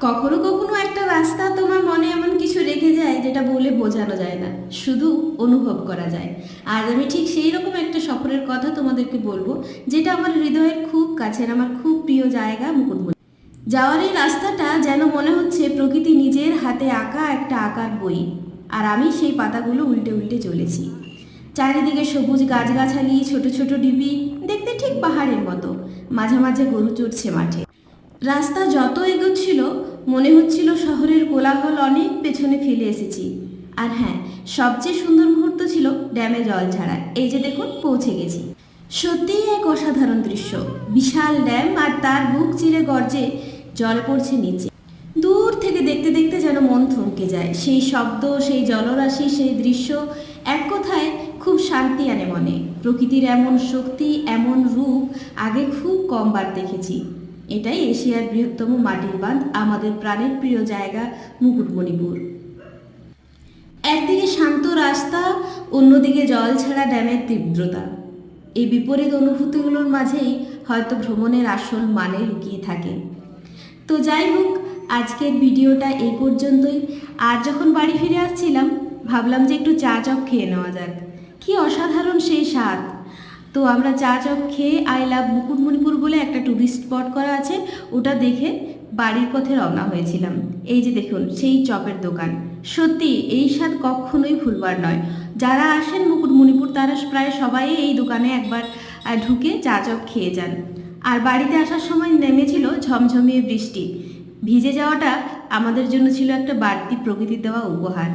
কখনো কখনো একটা রাস্তা তোমার মনে এমন কিছু রেখে যায় যেটা বলে বোঝানো যায় না, শুধু অনুভব করা যায়। আজ আমি ঠিক সেই রকম একটা সফরের কথা তোমাদেরকে বলবো, যেটা আমার হৃদয়ের খুব কাছের, আমার খুব প্রিয় জায়গা মুকুটমণি। যাওয়ার এই রাস্তাটা যেন মনে হচ্ছে প্রকৃতি নিজের হাতে আঁকা একটা আঁকার বই, আর আমি সেই পাতাগুলো উল্টে উল্টে চলেছি। চারিদিকে সবুজ গাছগাছালি, ছোট ছোট ডিবি, দেখতে ঠিক পাহাড়ের মতো। মাঝে মাঝে গরু চড়ছে মাঠে। রাস্তা যত এগোচ্ছিল মনে হচ্ছিল শহরের কোলাহল অনেক পেছনে ফেলে এসেছি। আর হ্যাঁ, সবচেয়ে সুন্দর মুহূর্ত ছিল ড্যামে জল ছাড়া। এই যে দেখুন, পৌঁছে গেছি। সত্যিই এক অসাধারণ দৃশ্য। বিশাল ড্যাম, আর তার বুক চিরে গর্জে জল পড়ছে নিচে। দূর থেকে দেখতে দেখতে যেন মন থমকে যায়। সেই শব্দ, সেই জলরাশি, সেই দৃশ্য এক কথায় খুব শান্তি আনে মনে। প্রকৃতির এমন শক্তি, এমন রূপ আগে খুব কমবার দেখেছি। এটাই এশিয়ার বৃহত্তম মাটির বাঁধ, আমাদের প্রাণের প্রিয় জায়গা মুকুটমণিপুর। একদিকে শান্ত রাস্তা, অন্যদিকে জল ছাড়া ড্যামের তীব্রতা। এই বিপরীত অনুভূতিগুলোর মাঝেই হয়তো ভ্রমণের আসল মানে লুকিয়ে থাকে। তো যাই হোক, আজকের ভিডিওটা এই পর্যন্তই। আর যখন বাড়ি ফিরে আসছিলাম, ভাবলাম যে একটু চা চপ খেয়ে নেওয়া যাক। কি অসাধারণ সেই স্বাদ! তো আমরা চা চপ খেয়ে আই লাভ মুকুটমণিপুর বলে একটা টুরিস্ট স্পট করা আছে, ওটা দেখে বাড়ির পথে রওনা হয়েছিলাম। এই যে দেখুন সেই চপের দোকান। সত্যি এই স্বাদ কখনোই ভুলবার নয়। যারা আসেন মুকুটমণিপুর তারা প্রায় সবাই এই দোকানে একবার ঢুকে চা চপ খেয়ে যান। আর বাড়িতে আসার সময় নেমেছিল ঝমঝমিয়ে বৃষ্টি। ভিজে যাওয়াটা আমাদের জন্য ছিল একটা বাড়তি প্রকৃতির দেওয়া উপহার।